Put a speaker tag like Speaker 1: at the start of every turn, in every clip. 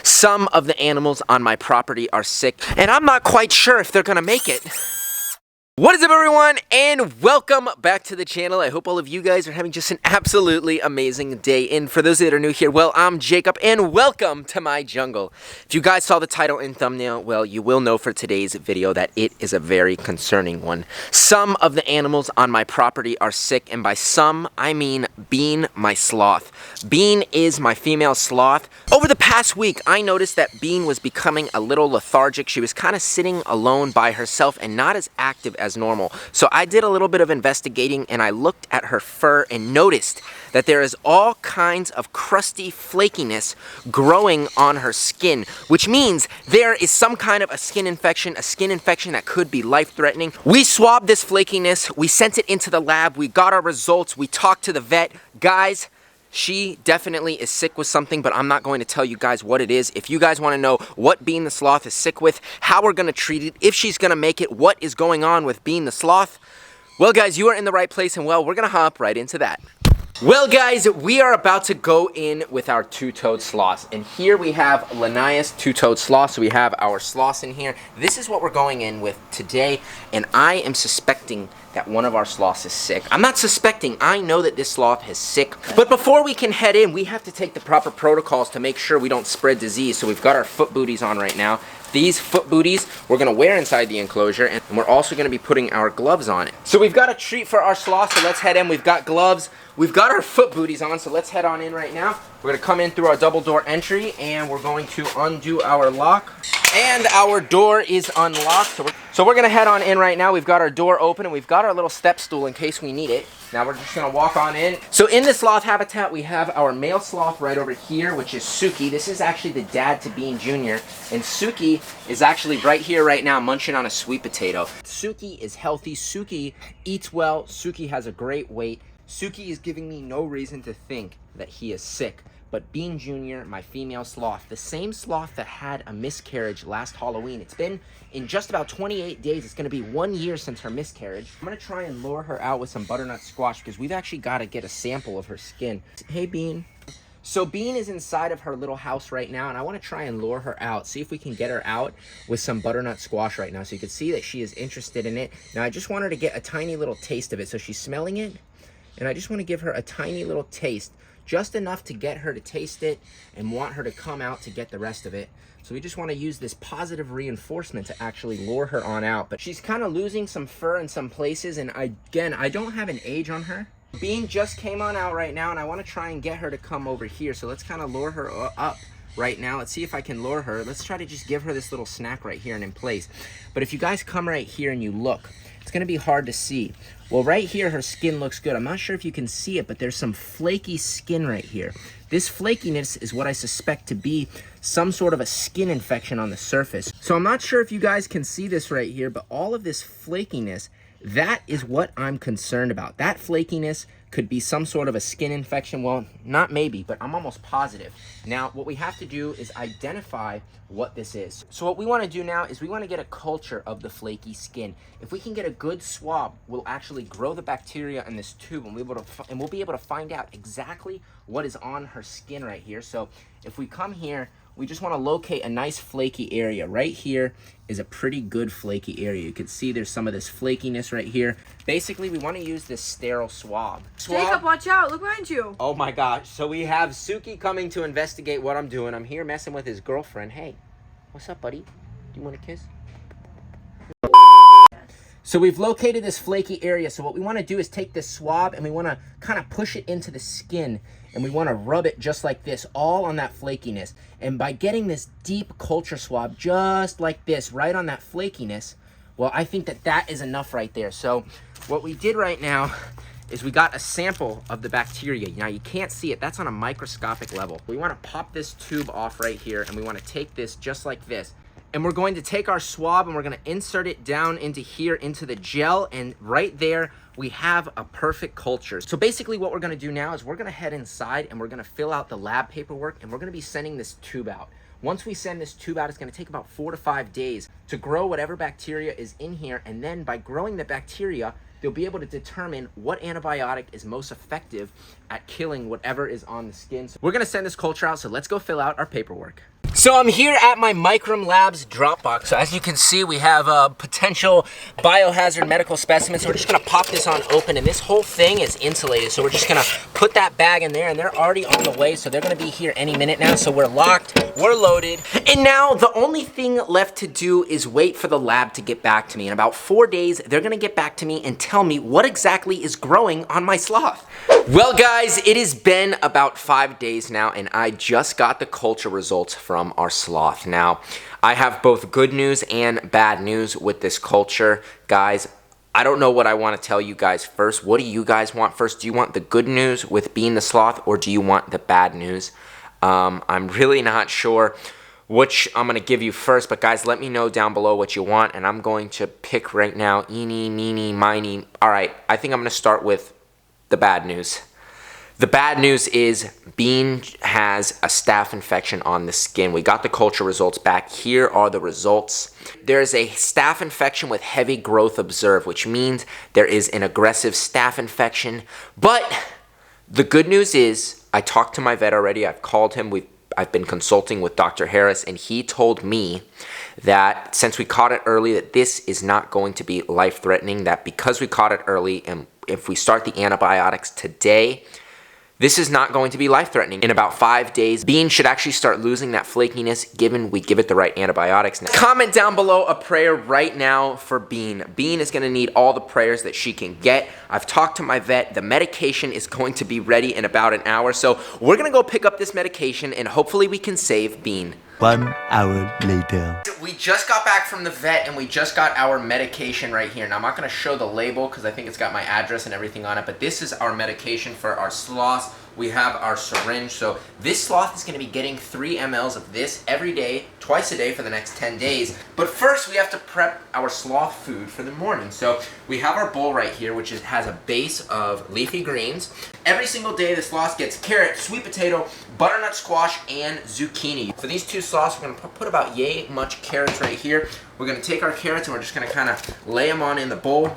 Speaker 1: Some of the animals on my property are sick, and I'm not quite sure if they're gonna make it. What is up, everyone, and welcome back to the channel. I hope all of you guys are having just an absolutely amazing day. And for those that are new here, well, I'm Jacob, and welcome to my jungle. If you guys saw the title and thumbnail, well, you will know for today's video that it is a very concerning one. Some of the animals on my property are sick, and by some, I mean Bean, my sloth. Bean is my female sloth. Over the past week, I noticed that Bean was becoming a little lethargic. She was kind of sitting alone by herself and not as active as normal. So I did a little bit of investigating, and I looked at her fur and noticed that there is all kinds of crusty flakiness growing on her skin, which means there is some kind of a skin infection that could be life-threatening. We swabbed this flakiness, we sent it into the lab, we got our results, we talked to the vet. Guys, she definitely is sick with something, but I'm not going to tell you guys what it is. If you guys want to know what Bean the Sloth is sick with, how we're going to treat it, if she's going to make it, what is going on with Bean the Sloth, well, guys, you are in the right place, and well, we're going to hop right into that. Well, guys, we are about to go in with our two-toed sloths, and here we have Linnaeus two-toed sloth. So we have our sloths in here. This is what we're going in with today, and I am suspecting that one of our sloths is sick. I'm not suspecting, I know that this sloth is sick. But before we can head in, we have to take the proper protocols to make sure we don't spread disease. So we've got our foot booties on right now. These foot booties we're gonna wear inside the enclosure, and we're also gonna be putting our gloves on it. So we've got a treat for our sloth, so let's head in. We've got gloves, we've got our foot booties on, so let's head on in right now. We're gonna come in through our double door entry, and we're going to undo our lock. And our door is unlocked, so we're gonna head on in right now. We've got our door open, and we've got our little step stool in case we need it. Now we're just gonna walk on in. So in the sloth habitat, we have our male sloth right over here, which is Suki. This is actually the dad to Bean Jr., and Suki is actually right here right now munching on a sweet potato. Suki is healthy, Suki eats well, Suki has a great weight. Suki is giving me no reason to think that he is sick. But Bean Jr., my female sloth, the same sloth that had a miscarriage last Halloween. It's been in just about 28 days. It's going to be 1 year since her miscarriage. I'm going to try and lure her out with some butternut squash because we've actually got to get a sample of her skin. Hey, Bean. So Bean is inside of her little house right now, and I want to try and lure her out, see if we can get her out with some butternut squash right now. So you can see that she is interested in it. Now, I just want her to get a tiny little taste of it. So she's smelling it, and I just want to give her a tiny little taste. Just enough to get her to taste it and want her to come out to get the rest of it. So we just want to use this positive reinforcement to actually lure her on out. But she's kind of losing some fur in some places, and again, I don't have an age on her. Bean just came on out right now, and I want to try and get her to come over here. So let's kind of lure her up right now. Let's see if I can lure her. Let's try to just give her this little snack right here and in place. But if you guys come right here and you look, it's going to be hard to see. Well, right here, her skin looks good. I'm not sure if you can see it, but there's some flaky skin right here. This flakiness is what I suspect to be some sort of a skin infection on the surface. So I'm not sure if you guys can see this right here, but all of this flakiness, that is what I'm concerned about. That flakiness could be some sort of a skin infection. Well, not maybe, but I'm almost positive. Now, what we have to do is identify what this is. So what we want to do now is we want to get a culture of the flaky skin. If we can get a good swab, we'll actually grow the bacteria in this tube, and we'll be able to find out exactly what is on her skin right here. So if we come here, we just want to locate a nice flaky area. Right here is a pretty good flaky area. You can see there's some of this flakiness right here. Basically, we want to use this sterile swab.
Speaker 2: Jacob, watch out. Look behind you.
Speaker 1: Oh my gosh. So we have Suki coming to investigate what I'm doing. I'm here messing with his girlfriend. Hey, what's up, buddy? Do you want a kiss? So we've located this flaky area. So what we want to do is take this swab, and we want to kind of push it into the skin, and we want to rub it just like this, all on that flakiness. And by getting this deep culture swab just like this, right on that flakiness, well, I think that that is enough right there. So what we did right now is we got a sample of the bacteria. Now, you can't see it. That's on a microscopic level. We want to pop this tube off right here, and we want to take this just like this. And we're going to take our swab, and we're going to insert it down into here, into the gel, and right there, we have a perfect culture. So basically what we're going to do now is we're going to head inside, and we're going to fill out the lab paperwork, and we're going to be sending this tube out. Once we send this tube out, it's going to take about 4 to 5 days to grow whatever bacteria is in here, and then by growing the bacteria, they'll be able to determine what antibiotic is most effective at killing whatever is on the skin. So we're going to send this culture out, so let's go fill out our paperwork. So I'm here at my Microm Labs drop box. So as you can see, we have potential biohazard medical specimens. So we're just gonna pop this on open, and this whole thing is insulated. So we're just gonna put that bag in there, and they're already on the way. So they're gonna be here any minute now. So we're locked, we're loaded. And now the only thing left to do is wait for the lab to get back to me. In about 4 days, they're gonna get back to me and tell me what exactly is growing on my sloth. Well guys, it has been about 5 days now, and I just got the culture results from our sloth. Now, I have both good news and bad news with this culture. Guys, I don't know what I want to tell you guys first. What do you guys want first? Do you want the good news with being the sloth, or do you want the bad news? I'm really not sure which I'm going to give you first, but guys, let me know down below what you want, and I'm going to pick right now. Eeny, meeny, miny. All right, I think I'm going to start with the bad news. The bad news is Bean has a staph infection on the skin. We got the culture results back. Here are the results. There's a staph infection with heavy growth observed, which means there is an aggressive staph infection. But the good news is I talked to my vet already. I've called him. I've been consulting with Dr. Harris, and he told me that since we caught it early, that this is not going to be life-threatening, that because we caught it early and if we start the antibiotics today, this is not going to be life-threatening. In about 5 days, Bean should actually start losing that flakiness given we give it the right antibiotics. Now, comment down below a prayer right now for Bean. Bean is gonna need all the prayers that she can get. I've talked to my vet. The medication is going to be ready in about an hour. So we're gonna go pick up this medication and hopefully we can save Bean.
Speaker 3: 1 hour later.
Speaker 1: We just got back from the vet and we just got our medication right here. Now I'm not gonna show the label because I think it's got my address and everything on it, but this is our medication for our sloths. We have our syringe. So this sloth is gonna be getting 3 mLs of this every day, twice a day for the next 10 days. But first we have to prep our sloth food for the morning. So we have our bowl right here, which has a base of leafy greens. Every single day the sloth gets carrot, sweet potato, butternut squash, and zucchini. For these 2 sloths, we're gonna put about yay much carrots right here. We're gonna take our carrots and we're just gonna kind of lay them on in the bowl.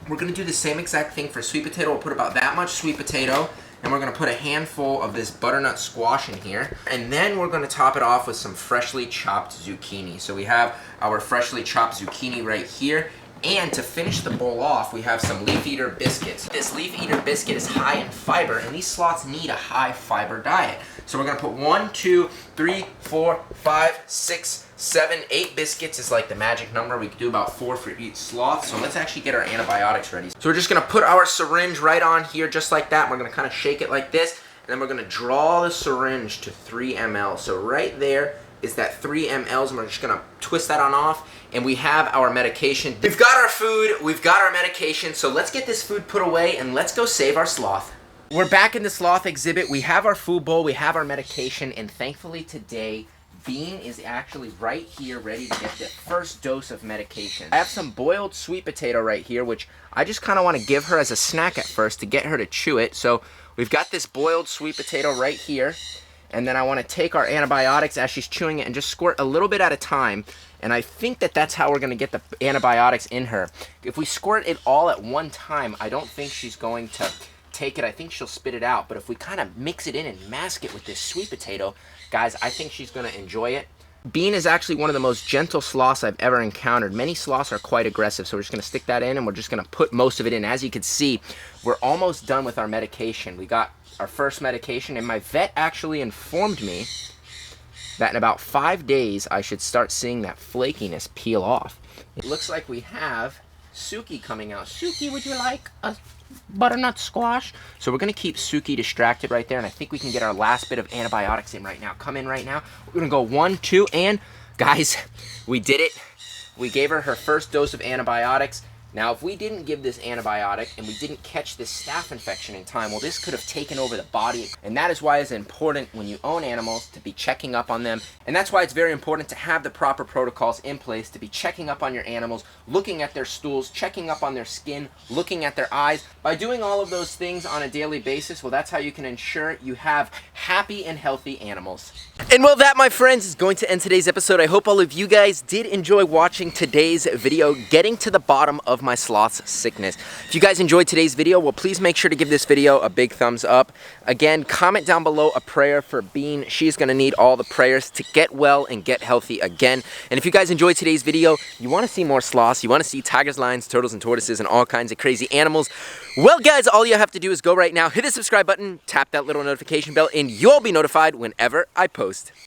Speaker 1: We're gonna do the same exact thing for sweet potato. We'll put about that much sweet potato, and we're gonna put a handful of this butternut squash in here. And then we're gonna top it off with some freshly chopped zucchini. So we have our freshly chopped zucchini right here. And to finish the bowl off, we have some Leaf Eater biscuits. This Leaf Eater biscuit is high in fiber, and these sloths need a high fiber diet. So we're gonna put 1, 2, 3, 4, 5, 6, 7, 8 biscuits is like the magic number. We could do about 4 for each sloth. So let's actually get our antibiotics ready. So we're just gonna put our syringe right on here just like that. We're gonna kind of shake it like this, and then we're gonna draw the syringe to 3 ml. So right there is that 3 mLs, and we're just gonna twist that on off, and we have our medication. We've got our food, we've got our medication, so let's get this food put away and let's go save our sloth. We're back in the sloth exhibit. We have our food bowl, we have our medication, and thankfully today, Bean is actually right here ready to get the first dose of medication. I have some boiled sweet potato right here, which I just kind of want to give her as a snack at first to get her to chew it. So we've got this boiled sweet potato right here. And then I want to take our antibiotics as she's chewing it and just squirt a little bit at a time. And I think that that's how we're going to get the antibiotics in her. If we squirt it all at one time, I don't think she's going to take it. I think she'll spit it out. But if we kind of mix it in and mask it with this sweet potato, guys, I think she's going to enjoy it. Bean is actually one of the most gentle sloths I've ever encountered. Many sloths are quite aggressive, so we're just going to stick that in and we're just going to put most of it in. As you can see, we're almost done with our medication. We got our first medication, and my vet actually informed me that in about 5 days I should start seeing that flakiness peel off. It looks like we have Suki coming out. Suki, would you like a butternut squash? So we're gonna keep Suki distracted right there, and I think we can get our last bit of antibiotics in right now. Come in right now. We're gonna go 1, 2, and guys, we did it. We gave her her first dose of antibiotics. Now, if we didn't give this antibiotic and we didn't catch this staph infection in time, well, this could have taken over the body. And that is why it's important when you own animals to be checking up on them. And that's why it's very important to have the proper protocols in place to be checking up on your animals, looking at their stools, checking up on their skin, looking at their eyes. By doing all of those things on a daily basis, well, that's how you can ensure you have happy and healthy animals. And well, that, my friends, is going to end today's episode. I hope all of you guys did enjoy watching today's video, getting to the bottom of my sloth's sickness. If you guys enjoyed today's video, well, please make sure to give this video a big thumbs up. Again, comment down below a prayer for Bean. She's gonna need all the prayers to get well and get healthy again. And if you guys enjoyed today's video, you wanna see more sloths, you wanna see tigers, lions, turtles, and tortoises, and all kinds of crazy animals, well guys, all you have to do is go right now, hit the subscribe button, tap that little notification bell, and you'll be notified whenever I post.